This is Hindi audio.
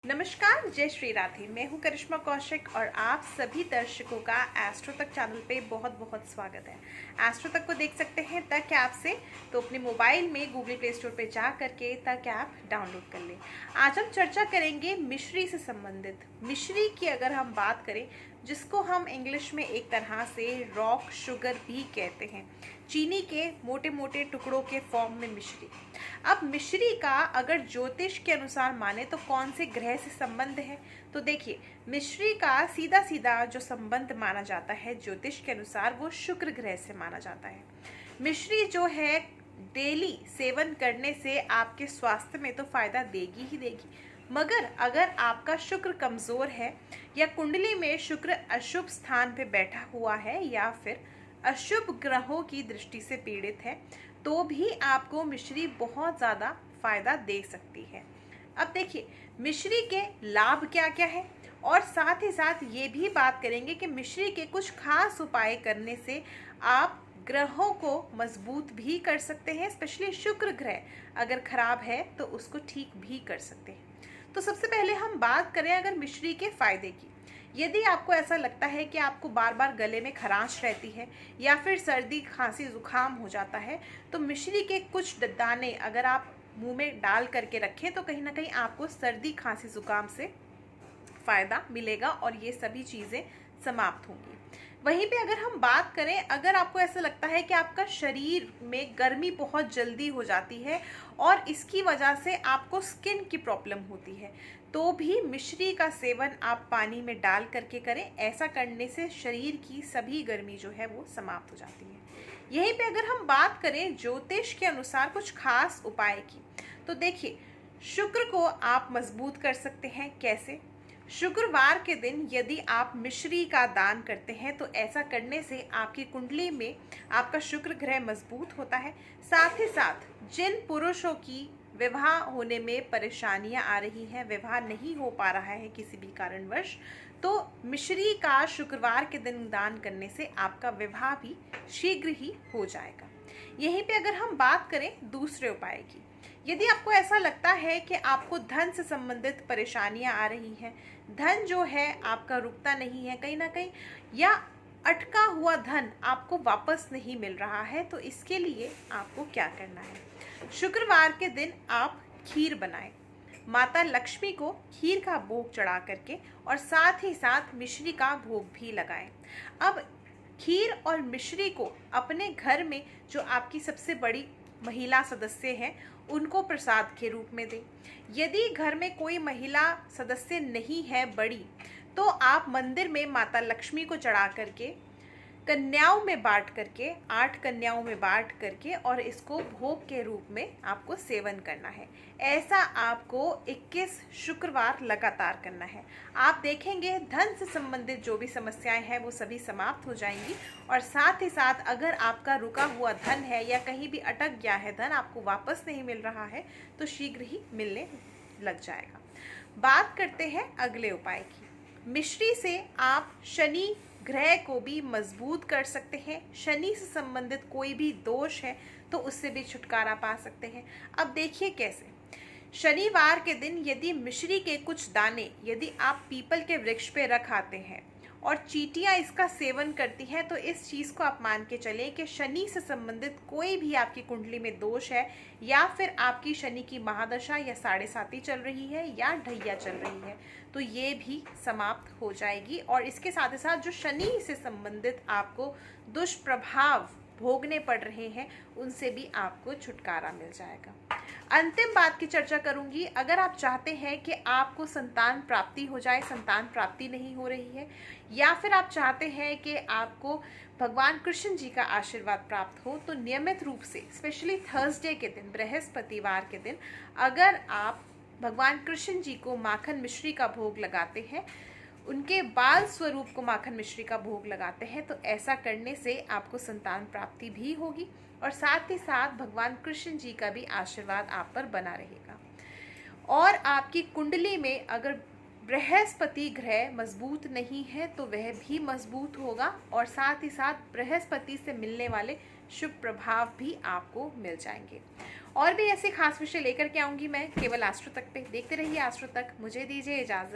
नमस्कार, जय श्री राधे। मैं हूं करिश्मा कौशिक और आप सभी दर्शकों का एस्ट्रो तक चैनल पे बहुत बहुत स्वागत है। एस्ट्रो तक को देख सकते हैं तक ऐप से, तो अपने मोबाइल में गूगल प्ले स्टोर पे जा करके तक ऐप डाउनलोड कर लें। आज हम चर्चा करेंगे मिश्री से संबंधित। मिश्री की अगर हम बात करें, जिसको हम इंग्लिश में एक तरह से रॉक शुगर भी कहते हैं, चीनी के मोटे मोटे टुकड़ों के फॉर्म में मिश्री। अब मिश्री का अगर ज्योतिष के अनुसार माने तो कौन से ग्रह से संबंध है, तो देखिए मिश्री का सीधा सीधा जो संबंध माना जाता है ज्योतिष के अनुसार वो शुक्र ग्रह से माना जाता है। मिश्री जो है डेली सेवन करने से आपके स्वास्थ्य में तो फायदा देगी ही देगी, मगर अगर आपका शुक्र कमजोर है या कुंडली में शुक्र अशुभ स्थान पे बैठा हुआ है या फिर अशुभ ग्रहों की दृष्टि से पीड़ित है, तो भी आपको मिश्री बहुत ज़्यादा फायदा दे सकती है। अब देखिए मिश्री के लाभ क्या क्या है, और साथ ही साथ ये भी बात करेंगे कि मिश्री के कुछ खास उपाय करने से आप ग्रहों को मजबूत भी कर सकते हैं। स्पेशली शुक्र ग्रह अगर खराब है तो उसको ठीक भी कर सकते हैं। तो सबसे पहले हम बात करें अगर मिश्री के फायदे की। यदि आपको ऐसा लगता है कि आपको बार बार गले में खरांश रहती है या फिर सर्दी खांसी जुकाम हो जाता है, तो मिश्री के कुछ दाने अगर आप मुंह में डाल करके रखें तो कहीं ना कहीं आपको सर्दी खांसी जुकाम से फायदा मिलेगा और ये सभी चीज़ें समाप्त होंगी। वहीं पे अगर हम बात करें, अगर आपको ऐसा लगता है कि आपका शरीर में गर्मी बहुत जल्दी हो जाती है और इसकी वजह से आपको स्किन की प्रॉब्लम होती है, तो भी मिश्री का सेवन आप पानी में डाल करके करें। ऐसा करने से शरीर की सभी गर्मी जो है वो समाप्त हो जाती है। यहीं पे अगर हम बात करें ज्योतिष के अनुसार कुछ खास उपाय की, तो देखिए शुक्र को आप मजबूत कर सकते हैं। कैसे? शुक्रवार के दिन यदि आप मिश्री का दान करते हैं तो ऐसा करने से आपकी कुंडली में आपका शुक्र ग्रह मजबूत होता है। साथ ही साथ जिन पुरुषों की विवाह होने में परेशानियां आ रही हैं, विवाह नहीं हो पा रहा है किसी भी कारणवश, तो मिश्री का शुक्रवार के दिन दान करने से आपका विवाह भी शीघ्र ही हो जाएगा। यहीं पे अगर हम बात करें दूसरे उपाय की, यदि आपको ऐसा लगता है कि आपको धन से संबंधित परेशानियां आ रही हैं, धन जो है आपका रुकता नहीं है कहीं ना कहीं, या अटका हुआ धन आपको वापस नहीं मिल रहा है, तो इसके लिए आपको क्या करना है? शुक्रवार के दिन आप खीर बनाएं, माता लक्ष्मी को खीर का भोग चढ़ा करके, और साथ ही साथ मिश्री का भोग भी लगाएं। अब खीर और मिश्री को अपने घर में जो आपकी सबसे बड़ी महिला सदस्य हैं उनको प्रसाद के रूप में दें। यदि घर में कोई महिला सदस्य नहीं है बड़ी, तो आप मंदिर में माता लक्ष्मी को चढ़ा करके कन्याओं में बांट करके, 8 कन्याओं में बांट करके, और इसको भोग के रूप में आपको सेवन करना है। ऐसा आपको 21 शुक्रवार लगातार करना है। आप देखेंगे धन से संबंधित जो भी समस्याएं हैं वो सभी समाप्त हो जाएंगी, और साथ ही साथ अगर आपका रुका हुआ धन है या कहीं भी अटक गया है धन, आपको वापस नहीं मिल रहा है, तो शीघ्र ही मिलने लग जाएगा। बात करते हैं अगले उपाय की। मिश्री से आप शनि ग्रह को भी मजबूत कर सकते हैं। शनि से संबंधित कोई भी दोष है तो उससे भी छुटकारा पा सकते हैं। अब देखिए कैसे। शनिवार के दिन यदि मिश्री के कुछ दाने यदि आप पीपल के वृक्ष पे रख आते हैं और चींटियां इसका सेवन करती हैं, तो इस चीज़ को आप मान के चलें कि शनि से संबंधित कोई भी आपकी कुंडली में दोष है, या फिर आपकी शनि की महादशा या 7.5 चल रही है या ढैया चल रही है, तो ये भी समाप्त हो जाएगी। और इसके साथ ही साथ जो शनि से संबंधित आपको दुष्प्रभाव भोगने पड़ रहे हैं उनसे भी आपको छुटकारा मिल जाएगा। अंतिम बात की चर्चा करूंगी। अगर आप चाहते हैं कि आपको संतान प्राप्ति हो जाए, संतान प्राप्ति नहीं हो रही है, या फिर आप चाहते हैं कि आपको भगवान कृष्ण जी का आशीर्वाद प्राप्त हो, तो नियमित रूप से स्पेशली थर्सडे के दिन, बृहस्पतिवार के दिन, अगर आप भगवान कृष्ण जी को माखन मिश्री का भोग लगाते हैं, उनके बाल स्वरूप को माखन मिश्री का भोग लगाते हैं, तो ऐसा करने से आपको संतान प्राप्ति भी होगी और साथ ही साथ भगवान कृष्ण जी का भी आशीर्वाद आप पर बना रहेगा। और आपकी कुंडली में अगर बृहस्पति ग्रह मजबूत नहीं है तो वह भी मजबूत होगा, और साथ ही साथ बृहस्पति से मिलने वाले शुभ प्रभाव भी आपको मिल जाएंगे। और भी ऐसे खास विषय लेकर के आऊंगी मैं केवल एस्ट्रो तक पे। देखते रहिए एस्ट्रो तक। मुझे दीजिए इजाजत।